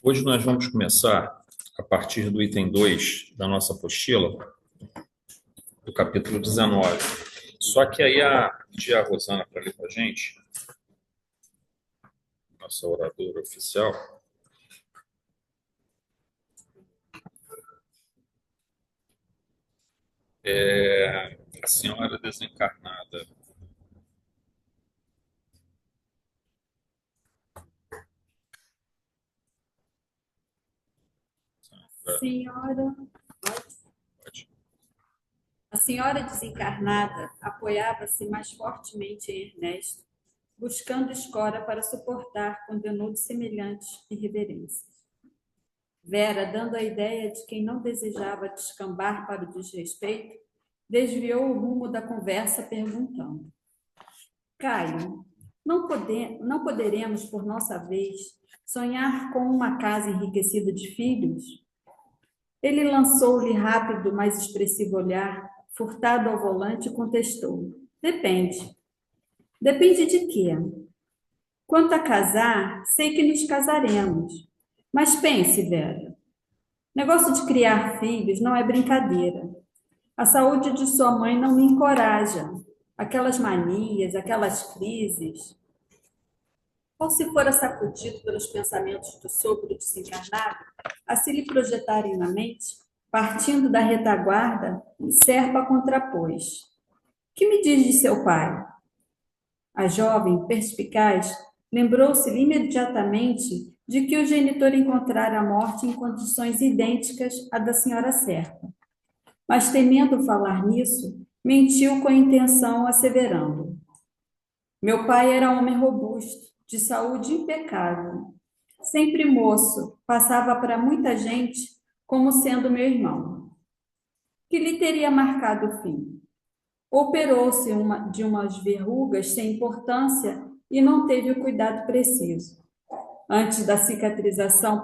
Hoje nós vamos começar, a partir do item 2 da nossa apostila, do capítulo 19. Só que aí pedir a Rosana para ler para a gente, nossa oradora oficial. A senhora desencarnada. Senhora, Pode. a senhora desencarnada apoiava-se mais fortemente em Ernesto, buscando escora para suportar conteúdos semelhantes e reverências. Vera, dando a ideia de quem não desejava descambar para o desrespeito, desviou o rumo da conversa perguntando: Caio, não poderemos, por nossa vez, sonhar com uma casa enriquecida de filhos? Ele lançou-lhe rápido, mas expressivo olhar, furtado ao volante, e contestou: Depende. Depende de quê? Quanto a casar, sei que nos casaremos. Mas pense, Vera, negócio de criar filhos não é brincadeira. A saúde de sua mãe não me encoraja. Aquelas manias, aquelas crises. Ou se fora sacudido pelos pensamentos do sogro desencarnado, a se lhe projetarem na mente, partindo da retaguarda, Serpa contrapôs: Que me diz de seu pai? A jovem, perspicaz, lembrou-se imediatamente de que o genitor encontrara a morte em condições idênticas à da senhora Serpa. Mas, temendo falar nisso, mentiu com a intenção, asseverando: Meu pai era homem robusto, de saúde impecável. Sempre moço, passava para muita gente como sendo meu irmão. Que lhe teria marcado o fim? Operou-se de umas verrugas sem importância e não teve o cuidado preciso. Antes da cicatrização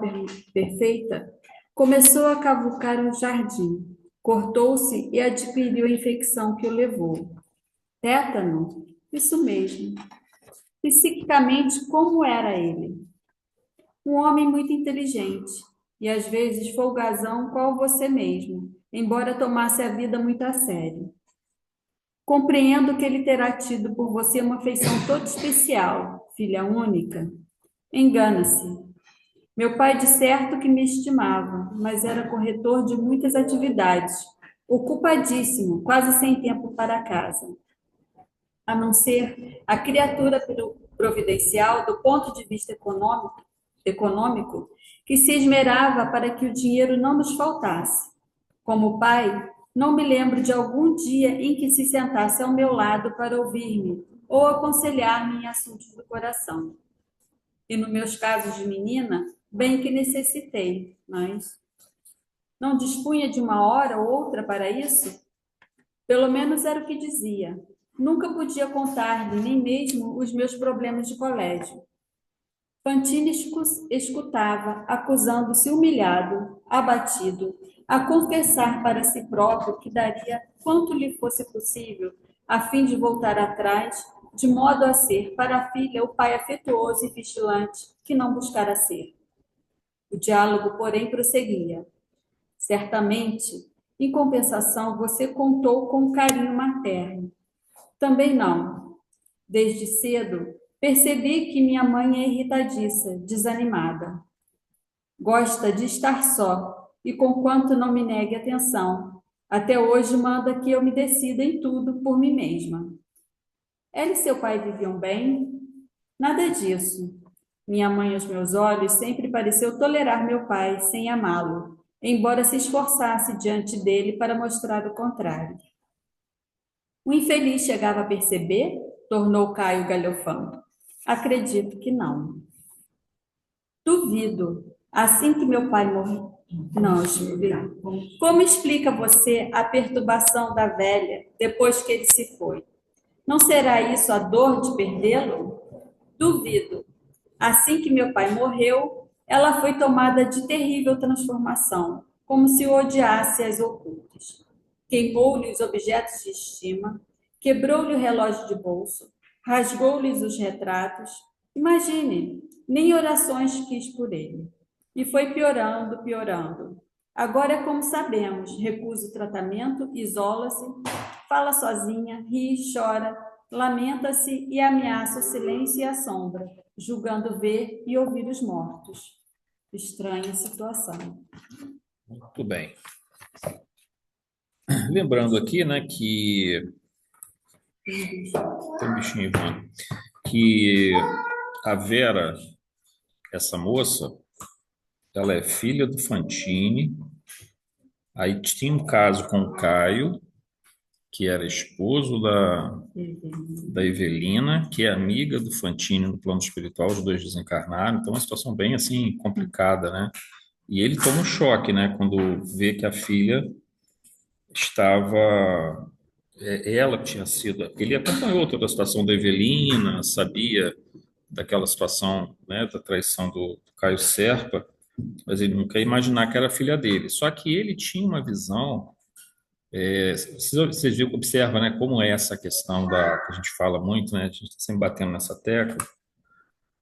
perfeita, começou a cavucar um jardim. Cortou-se e adquiriu a infecção que o levou. Tétano? Isso mesmo. Psiquicamente, como era ele? Um homem muito inteligente e às vezes folgazão, qual você mesmo, embora tomasse a vida muito a sério. Compreendo que ele terá tido por você uma afeição toda especial, filha única. Engana-se. Meu pai de certo que me estimava, mas era corretor de muitas atividades, ocupadíssimo, quase sem tempo para casa. A não ser a criatura providencial do ponto de vista econômico, que se esmerava para que o dinheiro não nos faltasse. Como pai, não me lembro de algum dia em que se sentasse ao meu lado para ouvir-me ou aconselhar-me em assuntos do coração. E nos meus casos de menina, bem que necessitei, mas não dispunha de uma hora ou outra para isso? Pelo menos era o que dizia. Nunca podia contar-lhe nem mesmo os meus problemas de colégio. Fantine escutava, acusando-se humilhado, abatido, a confessar para si próprio que daria quanto lhe fosse possível, a fim de voltar atrás, de modo a ser para a filha o pai afetuoso e vigilante que não buscara ser. O diálogo, porém, prosseguia. Certamente, em compensação, você contou com carinho materno. Também não. Desde cedo, percebi que minha mãe é irritadiça, desanimada. Gosta de estar só e, conquanto não me negue atenção, até hoje manda que eu me decida em tudo por mim mesma. Ela e seu pai viviam bem? Nada disso. Minha mãe, aos meus olhos, sempre pareceu tolerar meu pai sem amá-lo, embora se esforçasse diante dele para mostrar o contrário. O infeliz chegava a perceber? Tornou Caio galhofando. Acredito que não. Duvido. Assim que meu pai morreu. Não, explica. Como explica você a perturbação da velha depois que ele se foi? Não será isso a dor de perdê-lo? Duvido. Assim que meu pai morreu, ela foi tomada de terrível transformação, como se o odiasse às ocultas. Queimou-lhe os objetos de estima, quebrou-lhe o relógio de bolso, rasgou-lhe os retratos. Imagine, nem orações quis por ele. E foi piorando, piorando. Agora é como sabemos: recusa o tratamento, isola-se, fala sozinha, ri, chora, lamenta-se e ameaça o silêncio e a sombra, julgando ver e ouvir os mortos. Estranha situação. Muito bem. Lembrando aqui, né, que tem um bichinho voando, que a Vera, essa moça, ela é filha do Fantini. Aí tinha um caso com o Caio, que era esposo da Evelina, que é amiga do Fantini no plano espiritual, os dois desencarnaram. Então, é uma situação bem assim complicada, né? E ele toma um choque, né, quando vê que a filha estava. Ela tinha sido. Ele acompanhou toda a situação da Evelina, sabia daquela situação, né, da traição do Caio Serpa, mas ele nunca ia imaginar que era filha dele. Só que ele tinha uma visão. Vocês observam, né, como é essa questão que a gente fala muito, né, a gente está sempre batendo nessa tecla,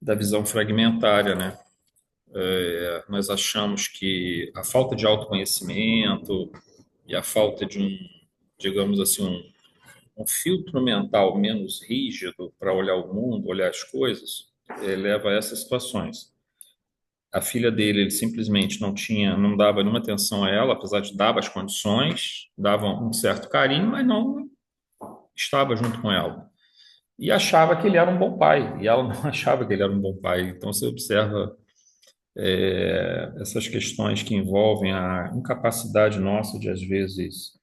da visão fragmentária, né? Nós achamos que a falta de autoconhecimento e a falta de digamos assim, um filtro mental menos rígido para olhar o mundo, olhar as coisas, leva a essas situações. A filha dele, ele simplesmente não dava nenhuma atenção a ela, apesar de dar as condições, dava um certo carinho, mas não estava junto com ela. E achava que ele era um bom pai, e ela não achava que ele era um bom pai. Então você observa essas questões que envolvem a incapacidade nossa de, às vezes,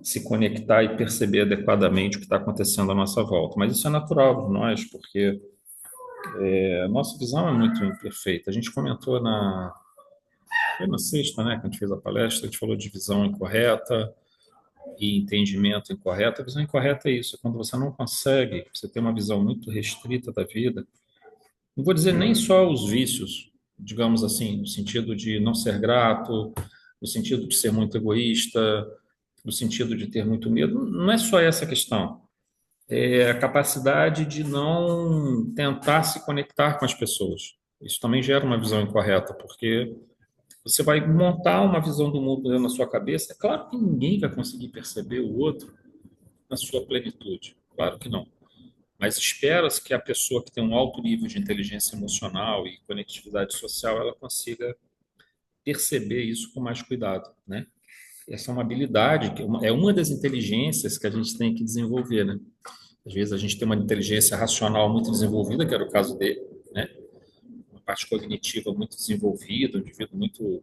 se conectar e perceber adequadamente o que está acontecendo à nossa volta. Mas isso é natural de nós, porque a nossa visão é muito imperfeita. A gente comentou foi na sexta, né, que a gente fez a palestra, a gente falou de visão incorreta e entendimento incorreto. A visão incorreta é isso, é quando você não consegue, você tem uma visão muito restrita da vida. Não vou dizer nem só os vícios, digamos assim, no sentido de não ser grato, no sentido de ser muito egoísta, no sentido de ter muito medo. Não é só essa questão. É a capacidade de não tentar se conectar com as pessoas. Isso também gera uma visão incorreta, porque você vai montar uma visão do mundo dentro da sua cabeça. É claro que ninguém vai conseguir perceber o outro na sua plenitude. Claro que não. Mas espera-se que a pessoa que tem um alto nível de inteligência emocional e conectividade social, ela consiga perceber isso com mais cuidado, né? Essa é uma habilidade, é uma das inteligências que a gente tem que desenvolver, né? Às vezes a gente tem uma inteligência racional muito desenvolvida, que era o caso dele, né? Uma parte cognitiva muito desenvolvida, um indivíduo muito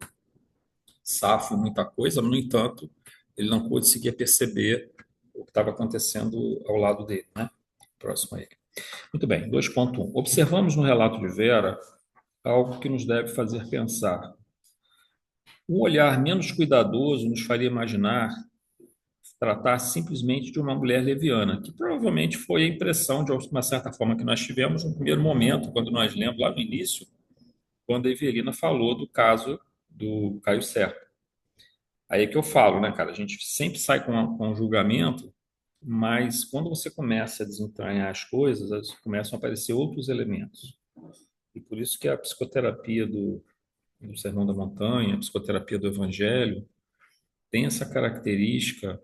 safo em muita coisa, mas, no entanto, ele não conseguia perceber o que estava acontecendo ao lado dele, né? Próximo a ele. Muito bem, 2.1. Observamos no relato de Vera algo que nos deve fazer pensar. Um olhar menos cuidadoso nos faria imaginar tratar simplesmente de uma mulher leviana, que provavelmente foi a impressão, de uma certa forma, que nós tivemos no primeiro momento, quando nós lemos lá no início, quando a Evelina falou do caso do Caio Serra. Aí é que eu falo, né, cara? A gente sempre sai com um julgamento, mas quando você começa a desentranhar as coisas, começam a aparecer outros elementos. E por isso que a psicoterapia do Sermão da Montanha, a psicoterapia do Evangelho, tem essa característica,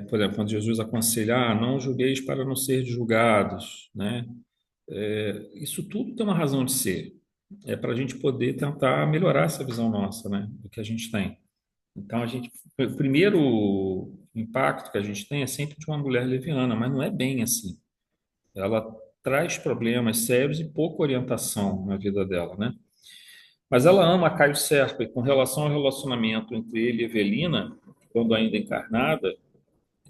por exemplo, quando Jesus aconselha, não julgueis para não ser julgados, né? Isso tudo tem uma razão de ser. É para a gente poder tentar melhorar essa visão nossa, né, do que a gente tem. Então, o primeiro impacto que a gente tem é sempre de uma mulher leviana, mas não é bem assim. Ela traz problemas sérios e pouca orientação na vida dela, né? Mas ela ama Caio Serpa e com relação ao relacionamento entre ele e Evelina, quando ainda encarnada,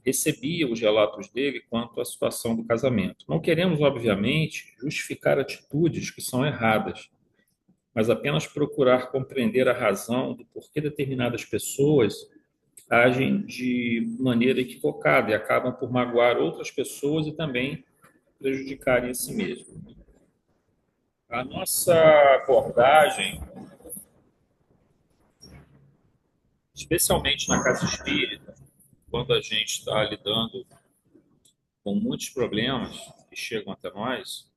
recebia os relatos dele quanto à situação do casamento. Não queremos, obviamente, justificar atitudes que são erradas, mas apenas procurar compreender a razão do porquê determinadas pessoas agem de maneira equivocada e acabam por magoar outras pessoas e também prejudicarem a si mesmo. A nossa abordagem, especialmente na casa espírita, quando a gente está lidando com muitos problemas que chegam até nós,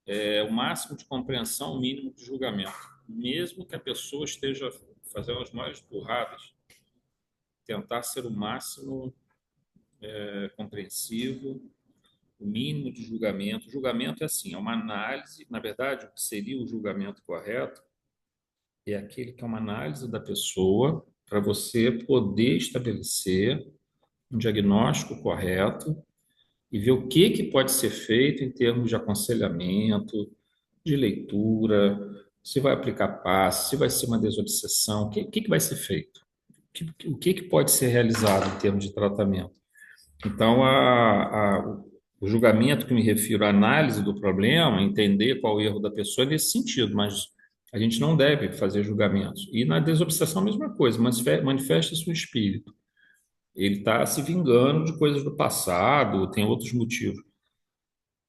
é o máximo de compreensão, o mínimo de julgamento. mesmo que a pessoa esteja fazendo as maiores burradas, tentar ser o máximo compreensivo, o mínimo de julgamento. O julgamento é assim, é uma análise, na verdade, o que seria o julgamento correto é aquele que é uma análise da pessoa para você poder estabelecer um diagnóstico correto e ver o que que pode ser feito em termos de aconselhamento, de leitura, se vai aplicar passe, se vai ser uma desobsessão, o que vai ser feito? O que que pode ser realizado em termos de tratamento? Então, o julgamento que me refiro à análise do problema, entender qual o erro da pessoa é nesse sentido, mas a gente não deve fazer julgamentos. E na desobsessão, a mesma coisa, manifesta-se o espírito. Ele está se vingando de coisas do passado, tem outros motivos.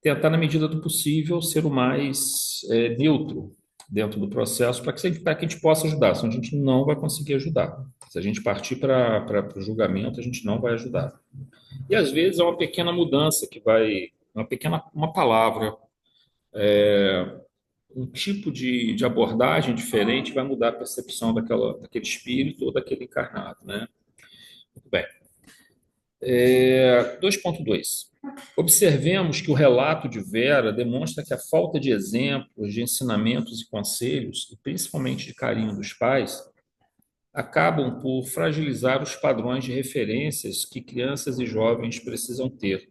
Tentar, na medida do possível, ser o mais neutro dentro do processo para que a gente possa ajudar, senão a gente não vai conseguir ajudar. Se a gente partir para o julgamento, a gente não vai ajudar. E às vezes é uma pequena mudança que vai, uma palavra, um tipo de abordagem diferente vai mudar a percepção daquele espírito ou daquele encarnado, né? Muito bem. 2.2. Observemos que o relato de Vera demonstra que a falta de exemplos, de ensinamentos e conselhos, e principalmente de carinho dos pais, acabam por fragilizar os padrões de referências que crianças e jovens precisam ter.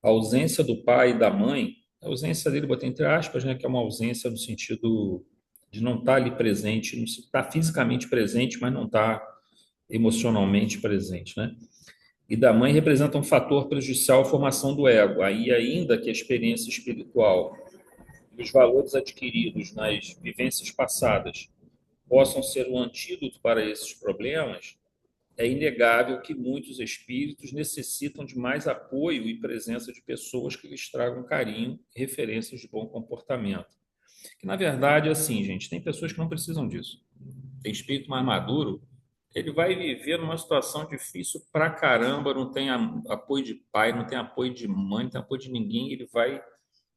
A ausência do pai e da mãe, a ausência dele, botei entre aspas, né, que é uma ausência no sentido de não estar ali presente, não estar fisicamente presente, mas não estar emocionalmente presente, né? E da mãe representa um fator prejudicial à formação do ego. Aí, ainda que a experiência espiritual e os valores adquiridos nas vivências passadas possam ser um antídoto para esses problemas, é inegável que muitos espíritos necessitam de mais apoio e presença de pessoas que lhes tragam carinho e referências de bom comportamento. Que, na verdade, é assim, gente, tem pessoas que não precisam disso. Tem espírito mais maduro, ele vai viver numa situação difícil pra caramba, não tem apoio de pai, não tem apoio de mãe, não tem apoio de ninguém, ele vai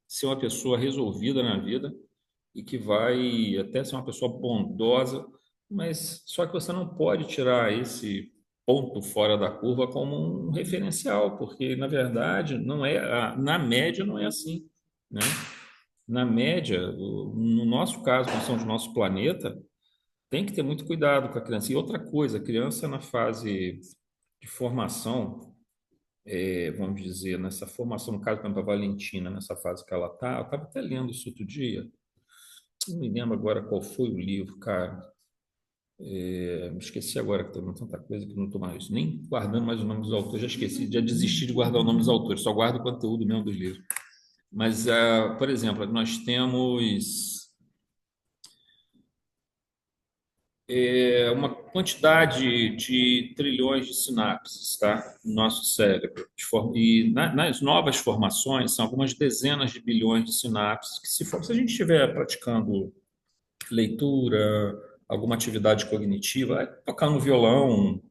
ser uma pessoa resolvida na vida e que vai até ser uma pessoa bondosa, mas só que você não pode tirar esse ponto fora da curva como um referencial, porque na verdade não é, na média não é assim, né? Na média, no nosso caso, questão do nosso planeta, tem que ter muito cuidado com a criança. E outra coisa, a criança na fase de formação, vamos dizer, nessa formação, no caso, por exemplo, a Valentina, nessa fase que ela está, eu estava até lendo isso outro dia, não me lembro agora qual foi o livro, cara. Me esqueci agora que estou lendo tanta coisa que não estou mais nem guardando mais o nome dos autores, já esqueci, já desisti de guardar o nome dos autores, só guardo o conteúdo mesmo dos livros. Mas, por exemplo, nós temos uma quantidade de trilhões de sinapses, tá? No nosso cérebro. E nas novas formações, são algumas dezenas de bilhões de sinapses que, se a gente estiver praticando leitura, alguma atividade cognitiva, tocando violão,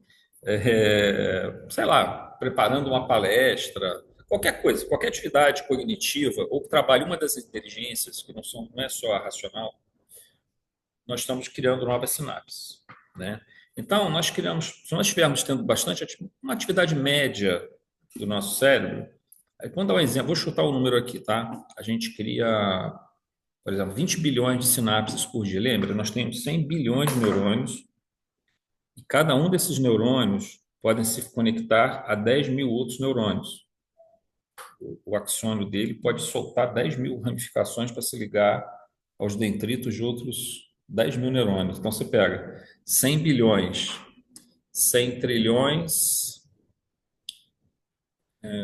sei lá, preparando uma palestra, qualquer coisa, qualquer atividade cognitiva, ou que trabalhe uma das inteligências, que não é só a racional, nós estamos criando novas sinapses, né? Então, se nós estivermos tendo uma atividade média do nosso cérebro, aí quando dá um exemplo, vou chutar o número aqui, tá? A gente cria, por exemplo, 20 bilhões de sinapses por dia. Lembra? Nós temos 100 bilhões de neurônios e cada um desses neurônios podem se conectar a 10 mil outros neurônios. O axônio dele pode soltar 10 mil ramificações para se ligar aos dendritos de outros 10 mil neurônios. Então, você pega 100 bilhões, 100 trilhões,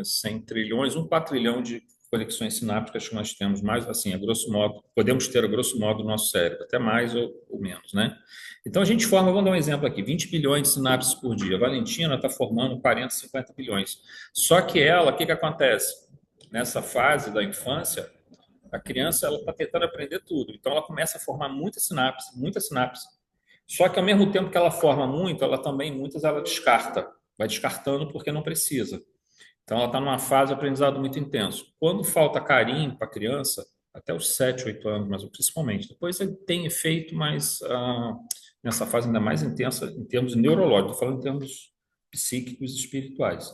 100 trilhões, um quatrilhão de conexões sinápticas que nós temos, mais assim, a grosso modo, podemos ter a grosso modo no nosso cérebro, até mais ou menos, né? Então a gente forma, vamos dar um exemplo aqui, 20 bilhões de sinapses por dia. A Valentina está formando 40, 50 bilhões. Só que ela, o que acontece? Nessa fase da infância, a criança ela está tentando aprender tudo. Então ela começa a formar muita sinapse, muita sinapse. Só que ao mesmo tempo que ela forma muito, ela também, muitas ela descarta. Vai descartando porque não precisa. Então, ela está numa fase de aprendizado muito intenso. Quando falta carinho para a criança, até os 7, 8 anos, mas principalmente. Depois ele tem efeito, mas nessa fase ainda mais intensa em termos neurológicos, estou falando em termos psíquicos e espirituais.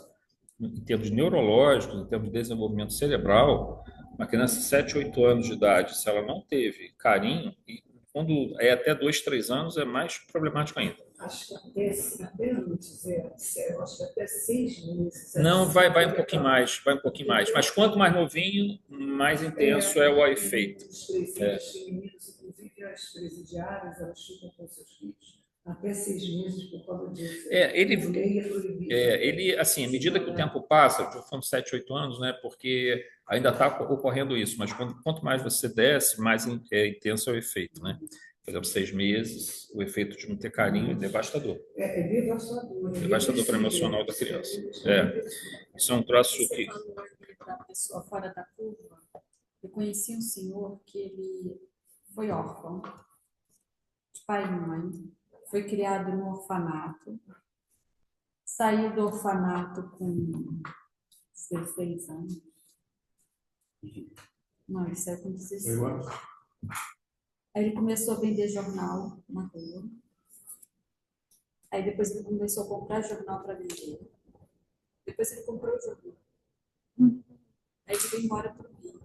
Em termos neurológicos, em termos de desenvolvimento cerebral, uma criança de 7, 8 anos de idade, se ela não teve carinho, e quando é até 2, 3 anos, é mais problemático ainda. Acho que até não dizer, eu acho que até 6 meses. Não, vai um pouquinho mais, vai um pouquinho mais. Mas quanto mais novinho, mais intenso é o efeito. Os presídios femininos, inclusive as presidiárias, elas ficam com seus filhos até 6 meses por causa disso. Ele, assim, à medida que o tempo passa, eu falo 7, 8 anos, né? Porque ainda está ocorrendo isso, mas quanto mais você desce, mais intenso é o efeito, né? Por exemplo, 6 meses, o efeito de não ter carinho é devastador. É devastador. Devastador para o emocional da criança. Isso é um troço que... Da pessoa fora da curva, eu conheci um senhor que ele foi órfão, de pai e mãe, foi criado no orfanato, saiu do orfanato com 16 anos. Não, ele saiu com 16 anos. Aí ele começou a vender jornal na rua. Aí depois ele começou a comprar jornal para vender. Depois ele comprou o jornal. Aí ele veio embora para o Rio.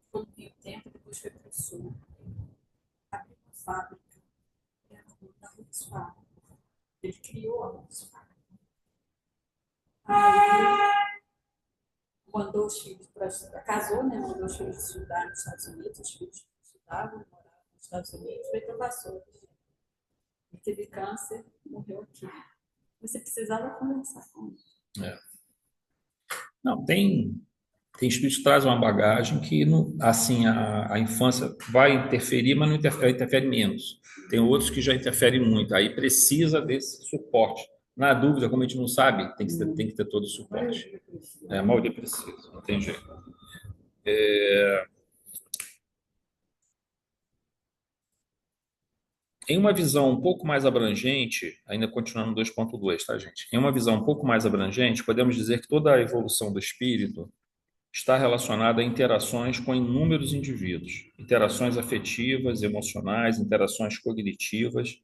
Ficou no Rio tempo, depois foi para o Sul. Abriu uma fábrica. Era na Rua dos Fardos. Ele criou a Rua dos Fardos. Aí mandou os filhos para estudar. Casou, né? Mandou os filhos estudar nos Estados Unidos. Os filhos estudavam, moravam nos Estados Unidos. Veio para Vassoura. Ele teve câncer, morreu aqui. Você precisava conversar com ele. Não, tem espíritos que trazem uma bagagem que, assim, a infância vai interferir, mas não interfere menos. Tem outros que já interferem muito. Aí precisa desse suporte. Na dúvida, como a gente não sabe, tem que ter todo o suporte. A maioria precisa, não tem jeito. Em uma visão um pouco mais abrangente, ainda continuando no 2.2, tá, gente? Em uma visão um pouco mais abrangente, podemos dizer que toda a evolução do espírito está relacionada a interações com inúmeros indivíduos, interações afetivas, emocionais, interações cognitivas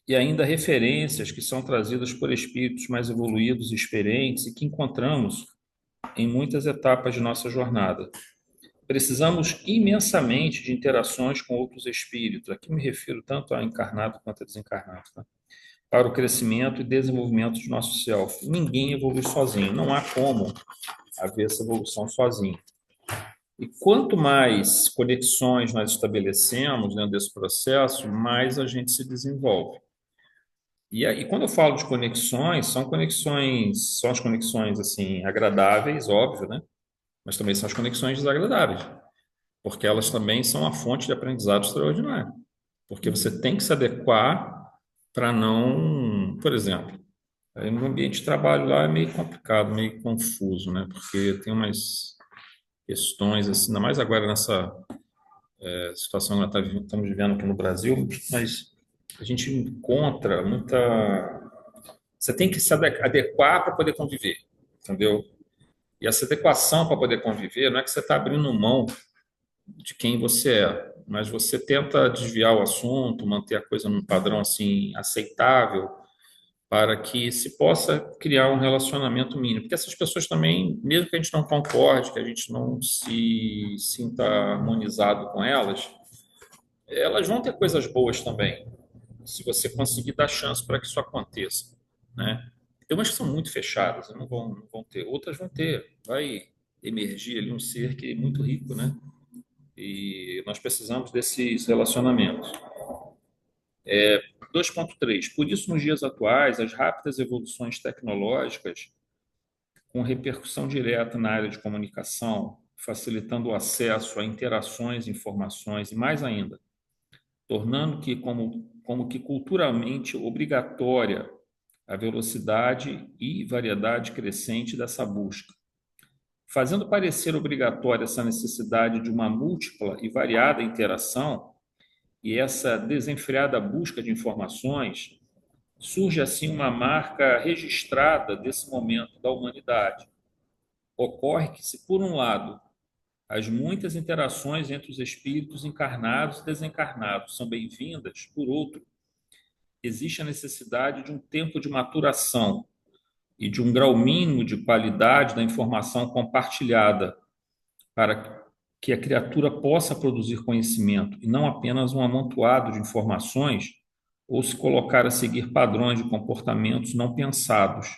e ainda referências que são trazidas por espíritos mais evoluídos e experientes e que encontramos em muitas etapas de nossa jornada. Precisamos imensamente de interações com outros espíritos. Aqui me refiro tanto a encarnado quanto a desencarnado, tá? Para o crescimento e desenvolvimento de nosso self. Ninguém evolui sozinho. Não há como haver essa evolução sozinho. E quanto mais conexões nós estabelecemos dentro desse processo, mais a gente se desenvolve. E aí, quando eu falo de conexões, são as conexões assim agradáveis, óbvio, né? Mas também são as conexões desagradáveis, porque elas também são a fonte de aprendizado extraordinário. Porque você tem que se adequar para não, por exemplo, aí no ambiente de trabalho lá é meio complicado, meio confuso, né? Porque tem umas questões, assim, ainda mais agora nessa situação que nós estamos vivendo aqui no Brasil, mas a gente encontra muita. Você tem que se adequar para poder conviver, entendeu? E essa adequação para poder conviver não é que você está abrindo mão de quem você é, mas você tenta desviar o assunto, manter a coisa num padrão assim aceitável, para que se possa criar um relacionamento mínimo. Porque essas pessoas também, mesmo que a gente não concorde, que a gente não se sinta harmonizado com elas vão ter coisas boas também, se você conseguir dar chance para que isso aconteça, né? Tem umas que são muito fechadas, não vão ter. Outras vão ter. Vai emergir ali um ser que é muito rico, né? E nós precisamos desses relacionamentos. 2.3. Por isso, nos dias atuais, as rápidas evoluções tecnológicas, com repercussão direta na área de comunicação, facilitando o acesso a interações, informações e mais ainda, tornando que como que culturalmente obrigatória a velocidade e variedade crescente dessa busca, fazendo parecer obrigatória essa necessidade de uma múltipla e variada interação e essa desenfreada busca de informações, surge assim uma marca registrada desse momento da humanidade. Ocorre que, se por um lado As muitas interações entre os espíritos encarnados e desencarnados são bem-vindas. Por outro, existe a necessidade de um tempo de maturação e de um grau mínimo de qualidade da informação compartilhada para que a criatura possa produzir conhecimento e não apenas um amontoado de informações ou se colocar a seguir padrões de comportamentos não pensados,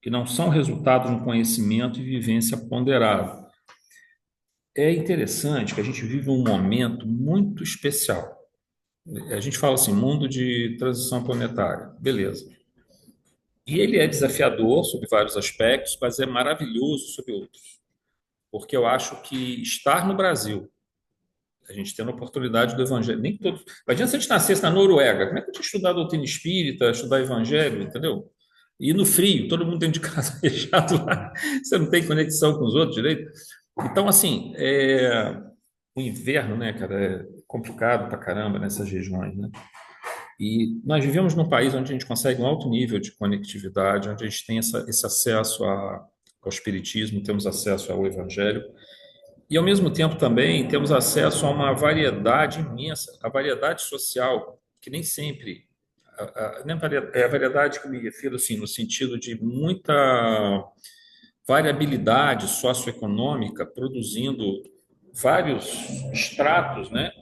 que não são resultado de um conhecimento e vivência ponderado. É interessante que a gente vive um momento muito especial. A gente fala assim, mundo de transição planetária, beleza. E ele é desafiador sob vários aspectos, mas é maravilhoso sob outros. Porque eu acho que estar no Brasil, a gente tendo a oportunidade do evangelho, nem todos. Imagina se a gente nascesse na Noruega, como é que eu tinha estudado doutrina espírita, estudar evangelho, entendeu? E no frio, todo mundo dentro de casa fechado lá, você não tem conexão com os outros direito. Então, assim, o inverno, né, cara, é complicado pra caramba nessas regiões, né? E nós vivemos num país onde a gente consegue um alto nível de conectividade, onde a gente tem esse acesso ao espiritismo, temos acesso ao evangelho, e ao mesmo tempo também temos acesso a uma variedade imensa, a variedade social, que nem sempre, nem é a variedade que eu me refiro assim, no sentido de muita variabilidade socioeconômica, produzindo vários estratos, né?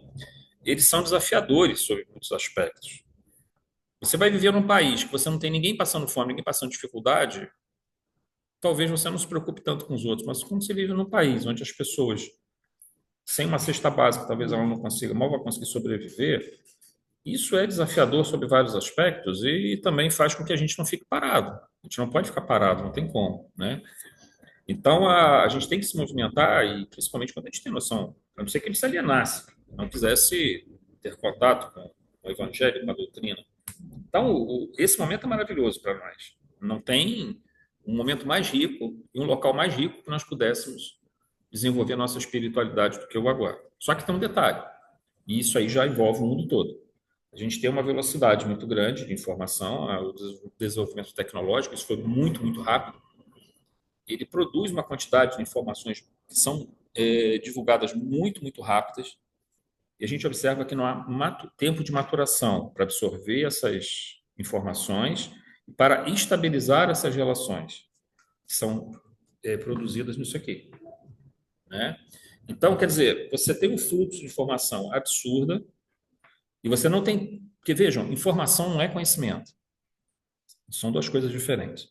Eles são desafiadores sob muitos aspectos. Você vai viver num país que você não tem ninguém passando fome, ninguém passando dificuldade, talvez você não se preocupe tanto com os outros, mas quando você vive num país onde as pessoas, sem uma cesta básica, talvez ela não consiga, mal vai conseguir sobreviver, isso é desafiador sob vários aspectos e também faz com que a gente não fique parado. A gente não pode ficar parado, não tem como, né? Então, a gente tem que se movimentar, e principalmente quando a gente tem noção, a não ser que ele se alienasse, não quisesse ter contato com o evangelho, com a doutrina. Então, esse momento é maravilhoso para nós. Não tem um momento mais rico e um local mais rico que nós pudéssemos desenvolver a nossa espiritualidade do que o agora. Só que tem um detalhe, e isso aí já envolve o mundo todo. A gente tem uma velocidade muito grande de informação, o desenvolvimento tecnológico, isso foi muito, muito rápido. Ele produz uma quantidade de informações que são divulgadas muito, muito rápidas, e a gente observa que não há tempo de maturação para absorver essas informações e para estabilizar essas relações que são produzidas nisso aqui, né? Então, quer dizer, você tem um fluxo de informação absurda e você não tem... Porque, vejam, informação não é conhecimento. São duas coisas diferentes.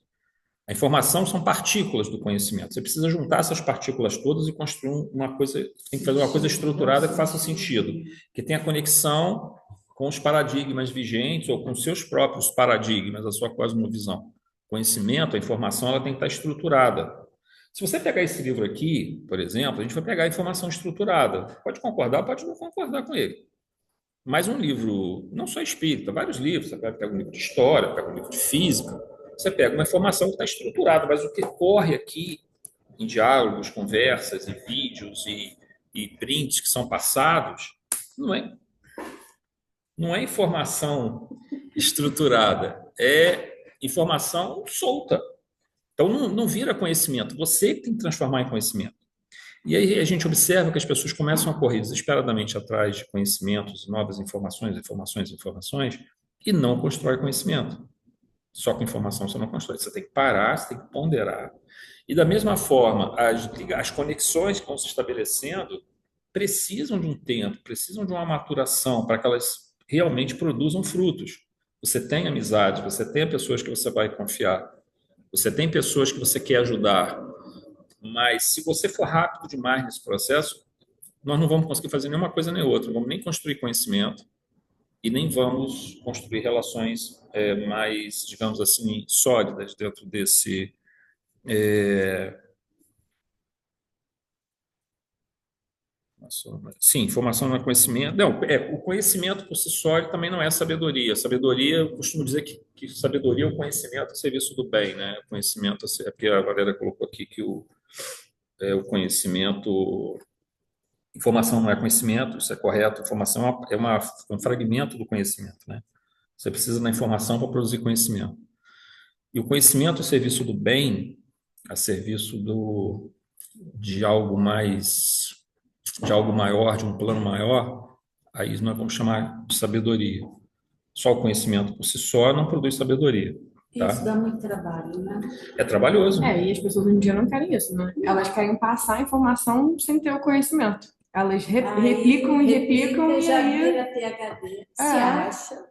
A informação são partículas do conhecimento. Você precisa juntar essas partículas todas e construir uma coisa, tem que fazer uma coisa estruturada que faça sentido, que tenha conexão com os paradigmas vigentes ou com seus próprios paradigmas, a sua cosmovisão. Conhecimento, a informação, ela tem que estar estruturada. Se você pegar esse livro aqui, por exemplo, a gente vai pegar a informação estruturada. Pode concordar, pode não concordar com ele. Mas um livro, não só espírita, vários livros, você pega um livro de história, pega um livro de física, você pega uma informação que está estruturada, mas o que corre aqui em diálogos, conversas, e vídeos e prints que são passados, não é, não é informação estruturada, é informação solta. Então não vira conhecimento, você tem que transformar em conhecimento. E aí a gente observa que as pessoas começam a correr desesperadamente atrás de conhecimentos, novas informações, informações, e não constrói conhecimento. Só com informação você não constrói. Você tem que parar, você tem que ponderar. E da mesma forma, as conexões que vão se estabelecendo precisam de um tempo, precisam de uma maturação para que elas realmente produzam frutos. Você tem amizade, você tem pessoas que você vai confiar, você tem pessoas que você quer ajudar, mas se você for rápido demais nesse processo, nós não vamos conseguir fazer nenhuma coisa nem outra, não vamos nem construir conhecimento e nem vamos construir relações mais, digamos assim, sólidas dentro desse... Sim, informação não é conhecimento. Não, o conhecimento por si só ele também não é sabedoria. Sabedoria, eu costumo dizer que sabedoria é o conhecimento a serviço do bem, né? O conhecimento, é porque a Valéria colocou aqui que o conhecimento... Informação não é conhecimento, isso é correto. Informação é um fragmento do conhecimento, né? Você precisa da informação para produzir conhecimento. E o conhecimento a serviço do bem, a serviço de algo mais de algo maior, de um plano maior, aí nós vamos chamar de sabedoria. Só o conhecimento por si só não produz sabedoria, Isso tá? dá muito trabalho, né? É trabalhoso. E as pessoas hoje em dia não querem isso, né? Elas querem passar a informação sem ter o conhecimento. Elas replicam e replicam replica, e já aí... vira PhD, se acha.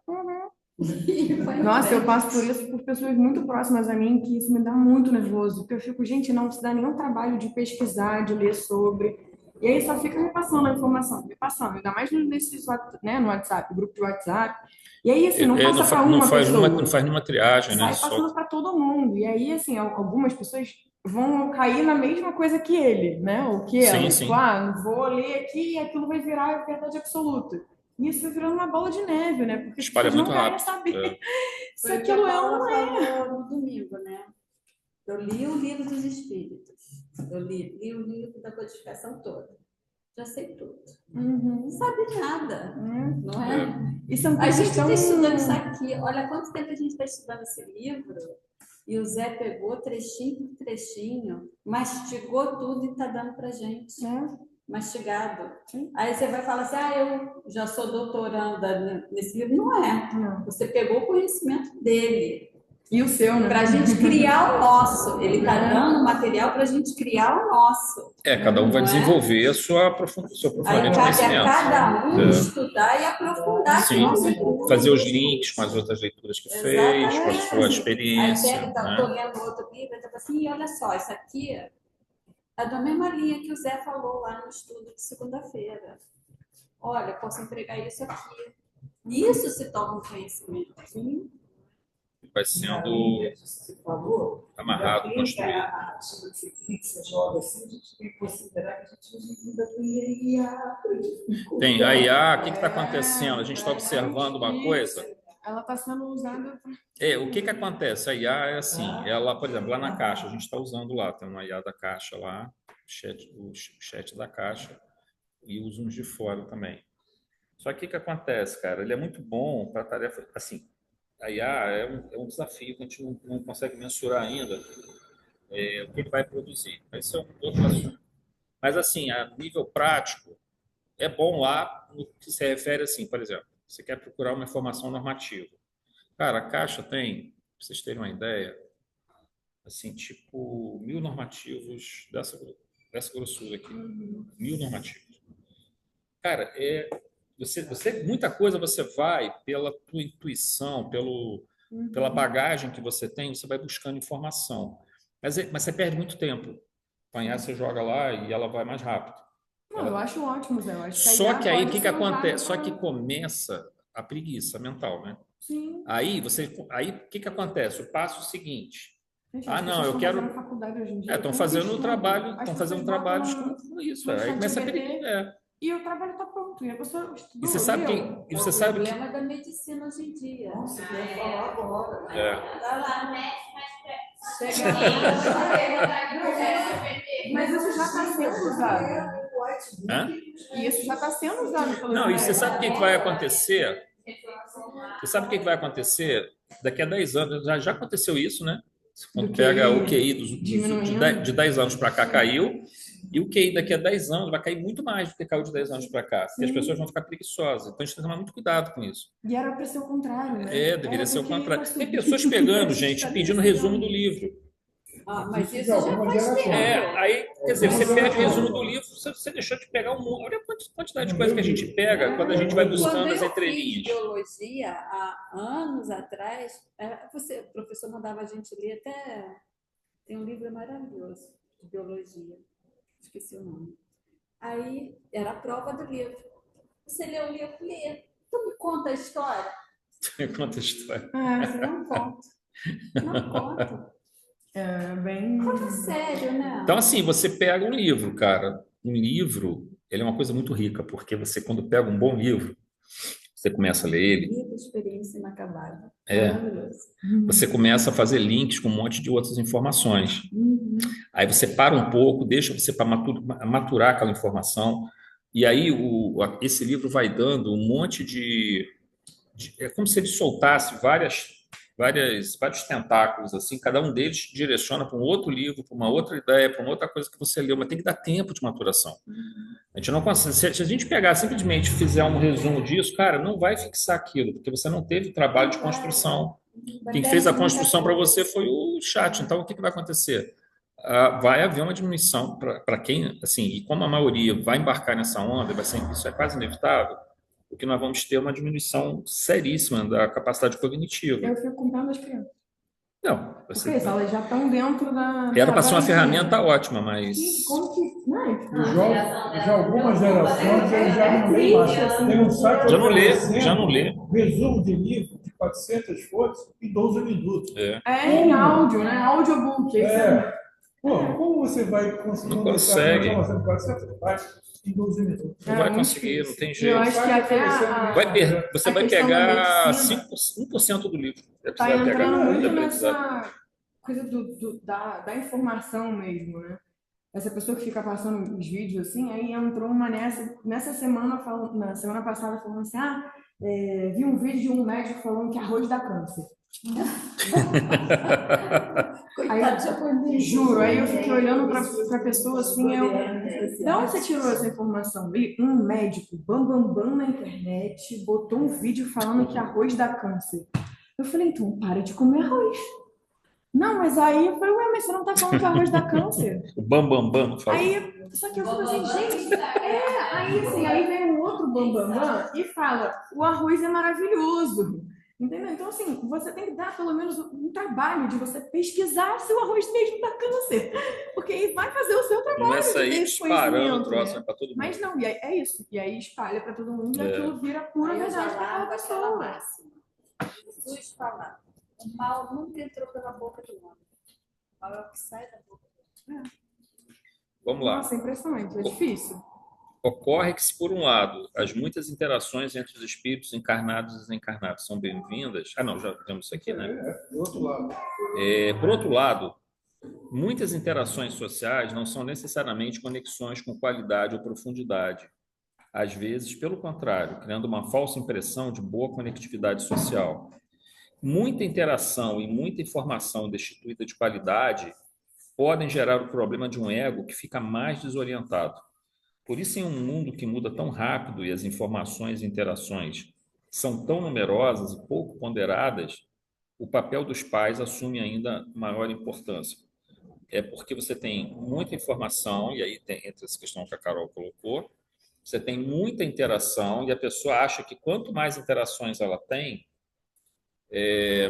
E vai em Nossa, eu frente. passo por isso por pessoas muito próximas a mim, que isso me dá muito nervoso, porque eu fico, gente, não se dá nenhum trabalho de pesquisar, de ler sobre, e aí só fica me passando a informação, me passando, ainda mais nesses, né, no WhatsApp, grupo de WhatsApp, e aí, assim, não passa para Não uma faz pessoa, não faz nenhuma triagem, né? sai passando para todo mundo, e aí, assim, algumas pessoas vão cair na mesma coisa que ele, né, ou que ela, Sim, tipo, sim. não vou ler aqui e aquilo vai virar verdade absoluta. E isso vai virando uma bola de neve, né? Porque as Espalha pessoas não muito querem rápido. saber se Foi o que a aquilo é Paula ou não é. falou no domingo, né? Eu li o livro dos Espíritos. Eu li o livro da codificação toda. Já sei tudo. Não sabe nada, não é? E são A coisas gente está tão... estudando isso aqui. Olha quanto tempo a gente está estudando esse livro. E o Zé pegou trechinho por trechinho, mastigou tudo e está dando para gente. Mastigado. Aí você vai falar assim, eu já sou doutoranda nesse livro. Não é. Não. Você pegou o conhecimento dele. E o seu, né? Para a gente criar o nosso. Ele está dando material para a gente criar o nosso. Cada um vai Não é? desenvolver o seu Aí aprofundamento de cabe a conhecimento. cada um estudar e aprofundar Sim, aquilo que ele fazer os links com as outras leituras que fez, com a sua experiência. Aí pega, estou lendo outro livro e está assim, olha só, isso aqui é da mesma linha que o Zé falou lá no estudo de segunda-feira. Olha, posso entregar isso aqui. Isso se torna um conhecimento. Vai sendo Você falou, amarrado, construído. a você joga assim, a gente tem que considerar que a gente usa vida com IA. Tem a IA, o que está acontecendo? A gente está observando uma coisa. Ela está sendo usada... O que acontece? A IA é assim, ela, por exemplo, lá na Caixa, a gente está usando lá, tem uma IA da Caixa lá, o chat da Caixa, e usa uns de fora também. Só que o que acontece, cara? Ele é muito bom para tarefa, assim, a IA é um desafio que a gente não consegue mensurar ainda o que ele vai produzir. Esse é um outro assunto. Mas, assim, a nível prático, é bom lá no que se refere, assim, por exemplo, você quer procurar uma informação normativa. Cara, a Caixa tem, para vocês terem uma ideia, assim, tipo, 1.000 normativos dessa grossura aqui. 1.000 normativos. Cara, muita coisa você vai pela tua intuição, pela bagagem que você tem, você vai buscando informação. Mas você perde muito tempo. Apanhar, você joga lá e ela vai mais rápido. Não, eu acho ótimo, Zé. Eu acho Só que aí o pode que ser acontece? Só usada que começa a preguiça mental, né? Sim. Aí o que acontece? O passo seguinte. Gente, Não, eu quero. Fazendo faculdade hoje em dia, Estão tem fazendo estudo. trabalho, As estão pessoas fazendo trabalhos botam com isso. no Aí chat começa a GPT, perigo. E o trabalho está pronto. E a pessoa estudou, E você sabe que. leu. E você O sabe que. problema da medicina hoje em dia. Nossa, eu ia falar agora. Vai lá, Mas isso já está sendo usado. Hã? E isso já está sendo usado pelos Não, e você médicos. sabe o que vai acontecer? Você sabe o que vai acontecer? Daqui a 10 anos, já aconteceu isso, né? Quando Do pega QI o QI diminuindo. de 10 anos para cá caiu, e o QI daqui a 10 anos vai cair muito mais do que caiu de 10 anos para cá, porque as pessoas vão ficar preguiçosas. Então a gente tem que tomar muito cuidado com isso. E era para ser o contrário, né? Deveria ser o porque contrário. tá Tem subindo. pessoas pegando, A gente, tá pedindo descendo. resumo do livro. mas isso já faz tempo. Aí, quer dizer, você pede o resumo do livro, você deixou de pegar um monte. Olha a quantidade de coisa que a gente pega quando a gente vai buscando as Quando eu fiz entrelinhas. biologia, há anos atrás, o professor mandava a gente ler até... Tem um livro maravilhoso de biologia, esqueci o nome. Aí era a prova do livro. Você lê o livro, lê. Tu me conta a história? Conta a história. Não conto. Não conto. É bem... Conta sério, né? Então, assim, você pega um livro, cara. Um livro, ele é uma coisa muito rica, porque você, quando pega um bom livro, você começa a ler ele, Vida, experiência inacabada. É. Maravilhoso. você começa a fazer links com um monte de outras informações. Aí você para um pouco, deixa você para maturar aquela informação, e aí esse livro vai dando um monte de... É como se ele soltasse várias vários tentáculos, assim, cada um deles te direciona para um outro livro, para uma outra ideia, para uma outra coisa que você leu, mas tem que dar tempo de maturação. A gente não consegue, se a gente pegar simplesmente e fizer um resumo disso, cara, não vai fixar aquilo, porque você não teve trabalho de construção. Quem fez a construção para você foi o chat. Então, o que vai acontecer? Vai haver uma diminuição para quem, assim, e como a maioria vai embarcar nessa onda, isso é quase inevitável, porque nós vamos ter uma diminuição seríssima da capacidade cognitiva. Eu fico com pena das crianças. Não, Porque elas já estão dentro da... Era para ser uma ferramenta ótima, mas... Como que... Não, Já algumas gerações eles já não lê mais. Tem um site já não lê. Resumo de livro de 400 folhas em 12 minutos. Em áudio, né? Audiobook. Pô, como você vai conseguir não consegue. Uma informação de 400 páginas em 12 minutos? Não vai conseguir, não tem jeito. Eu acho que até você vai pegar 1% do livro. Está entrando muito nessa coisa da informação mesmo, né? Essa pessoa que fica passando os vídeos assim, aí entrou uma nessa semana, na semana passada, falando assim, vi um vídeo de um médico falando que arroz dá câncer. Aí, juro, aí eu fiquei olhando para a pessoa assim, de onde você tirou essa informação? Um médico, bam, na internet, botou um vídeo falando que arroz dá câncer. Eu falei, então para de comer arroz. Não, mas aí eu falei, mas você não tá falando que arroz dá câncer? O bam, fala. Aí, só que eu falei assim, gente, aí vem um outro bam, e fala, o arroz é maravilhoso. Entendeu? Então, assim, você tem que dar pelo menos um trabalho de você pesquisar se o arroz mesmo dá câncer. Porque aí vai fazer o seu trabalho. Começa aí disparando o troço, né? Para todo mundo. Mas não, e é isso. E aí espalha para todo mundo e aquilo vira pura verdade para cada pessoa. Jesus falar, o mal nunca entrou pela boca do homem. O mal é o que sai da boca do homem. Vamos lá. Nossa, é impressionante, é difícil. Ocorre que, se por um lado, as muitas interações entre os espíritos encarnados e desencarnados são bem-vindas... não, já temos isso aqui, né? Do outro lado. Por outro lado, muitas interações sociais não são necessariamente conexões com qualidade ou profundidade. Às vezes, pelo contrário, criando uma falsa impressão de boa conectividade social. Muita interação e muita informação destituída de qualidade podem gerar o problema de um ego que fica mais desorientado. Por isso, em um mundo que muda tão rápido e as informações e interações são tão numerosas e pouco ponderadas, o papel dos pais assume ainda maior importância. É porque você tem muita informação, e aí entra essa questão que a Carol colocou, você tem muita interação e a pessoa acha que quanto mais interações ela tem,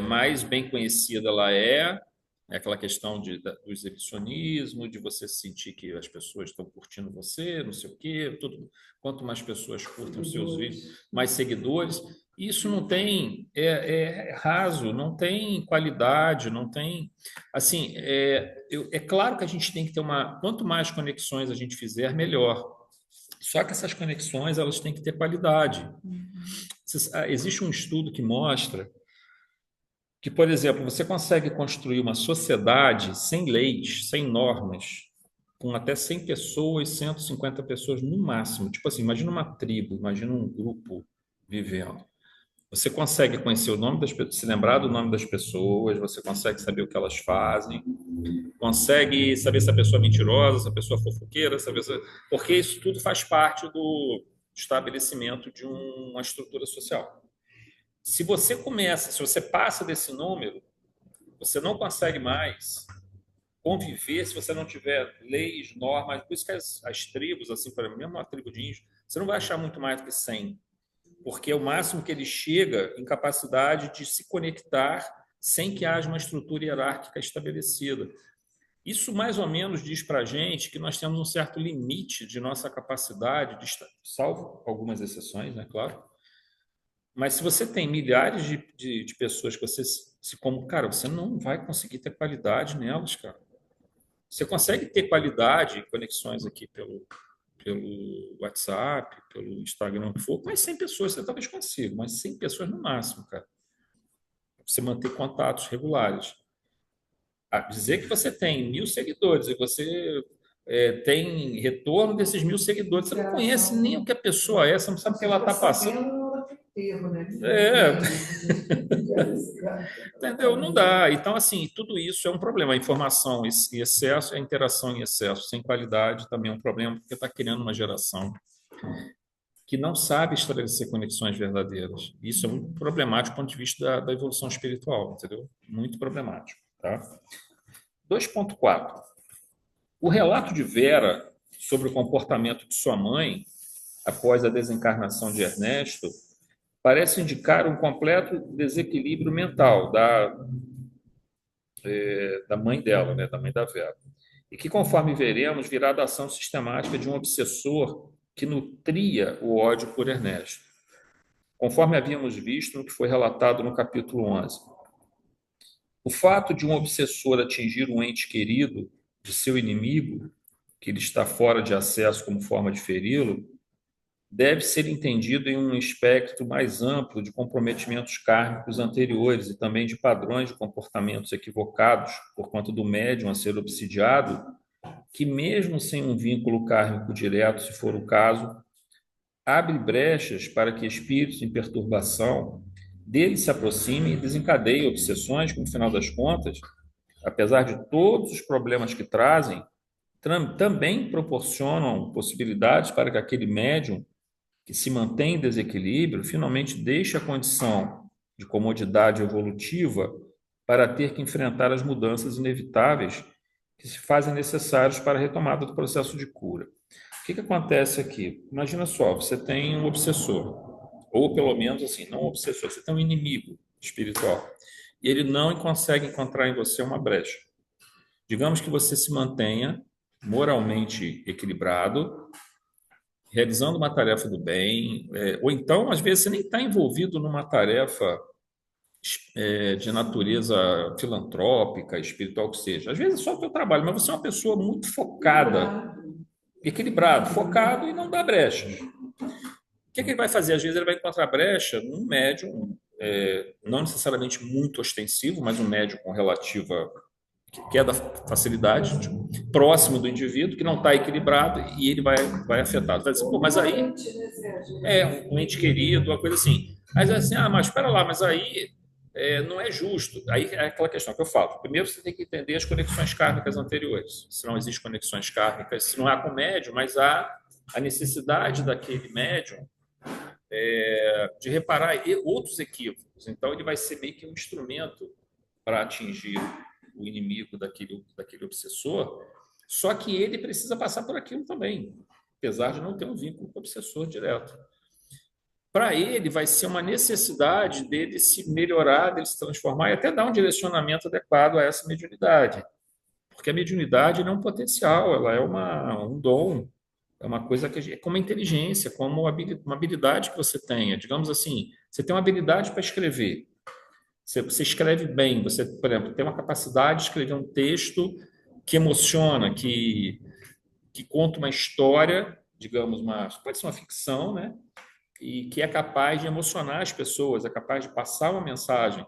mais bem conhecida ela é aquela questão do exibicionismo, de você sentir que as pessoas estão curtindo você, não sei o quê, tudo. Quanto mais pessoas curtem os seus vídeos, mais seguidores. Isso não tem, é raso, não tem qualidade, não tem... Assim, é claro que a gente tem que ter quanto mais conexões a gente fizer, melhor. Só que essas conexões, elas têm que ter qualidade. Existe um estudo que mostra que, por exemplo, você consegue construir uma sociedade sem leis, sem normas, com até 100 pessoas, 150 pessoas no máximo. Tipo assim, imagina uma tribo, imagina um grupo vivendo. Você consegue conhecer o nome das pessoas, se lembrar do nome das pessoas, você consegue saber o que elas fazem, consegue saber se a pessoa é mentirosa, se a pessoa é fofoqueira, porque isso tudo faz parte do estabelecimento de uma estrutura social. Se você passa desse número, você não consegue mais conviver se você não tiver leis, normas. Por isso que as tribos, assim, por exemplo, mesmo uma tribo de índios, você não vai achar muito mais do que 100, porque é o máximo que ele chega em capacidade de se conectar sem que haja uma estrutura hierárquica estabelecida. Isso mais ou menos diz para a gente que nós temos um certo limite de nossa capacidade, salvo algumas exceções, né, claro. Mas se você tem milhares de pessoas que você cara, você não vai conseguir ter qualidade nelas, cara. Você consegue ter qualidade e conexões aqui pelo WhatsApp, pelo Instagram, o que for, mas 100 pessoas você talvez consiga, mas 100 pessoas no máximo, cara. Você manter contatos regulares. Dizer que você tem 1.000 seguidores e você tem retorno desses 1.000 seguidores, você não conhece nem o que a pessoa é, você não sabe o que ela está passando. Erro, né? Entendeu? Não dá. Então, assim, tudo isso é um problema. A informação em excesso, a interação em excesso, sem qualidade, também é um problema, porque está criando uma geração que não sabe estabelecer conexões verdadeiras. Isso é muito problemático do ponto de vista da evolução espiritual, entendeu? Muito problemático, tá? 2.4. O relato de Vera sobre o comportamento de sua mãe após a desencarnação de Ernesto parece indicar um completo desequilíbrio mental da mãe dela, né, da mãe da Vera. E que, conforme veremos, virá da ação sistemática de um obsessor que nutria o ódio por Ernesto, conforme havíamos visto no que foi relatado no capítulo 11. O fato de um obsessor atingir um ente querido de seu inimigo, que ele está fora de acesso como forma de feri-lo, deve ser entendido em um espectro mais amplo de comprometimentos kármicos anteriores e também de padrões de comportamentos equivocados por conta do médium a ser obsidiado, que mesmo sem um vínculo kármico direto, se for o caso, abre brechas para que espíritos em perturbação dele se aproximem e desencadeiem obsessões que, no final das contas, apesar de todos os problemas que trazem, também proporcionam possibilidades para que aquele médium que se mantém em desequilíbrio finalmente deixe a condição de comodidade evolutiva para ter que enfrentar as mudanças inevitáveis que se fazem necessárias para a retomada do processo de cura. O que acontece aqui? Imagina só, você tem um obsessor, ou pelo menos assim, não um obsessor, você tem um inimigo espiritual, e ele não consegue encontrar em você uma brecha. Digamos que você se mantenha moralmente equilibrado, realizando uma tarefa do bem, ou então, às vezes, você nem está envolvido numa tarefa de natureza filantrópica, espiritual que seja. Às vezes é só o teu trabalho, mas você é uma pessoa muito focada, equilibrado, focado e não dá brechas. O que ele vai fazer? Às vezes ele vai encontrar brecha num médium, não necessariamente muito ostensivo, mas um médium com relativa que é da facilidade, tipo, próximo do indivíduo, que não está equilibrado e ele vai afetado. Vai dizer, pô, mas aí um ente querido, uma coisa assim. Mas assim, mas espera lá, mas aí não é justo. Aí é aquela questão que eu falo. Primeiro você tem que entender as conexões kármicas anteriores. Se não existem conexões kármicas, se não há com o médium, mas há a necessidade daquele médium de reparar outros equívocos. Então ele vai ser meio que um instrumento para atingir o inimigo daquele obsessor, só que ele precisa passar por aquilo também, apesar de não ter um vínculo com o obsessor direto. Para ele, vai ser uma necessidade dele se melhorar, dele se transformar e até dar um direcionamento adequado a essa mediunidade. Porque a mediunidade não é um potencial, ela é um dom, é uma coisa que é como a inteligência, como uma habilidade que você tenha. Digamos assim, você tem uma habilidade para escrever. Você escreve bem, você, por exemplo, tem uma capacidade de escrever um texto que emociona, que conta uma história, digamos, pode ser uma ficção, né? E que é capaz de emocionar as pessoas, é capaz de passar uma mensagem.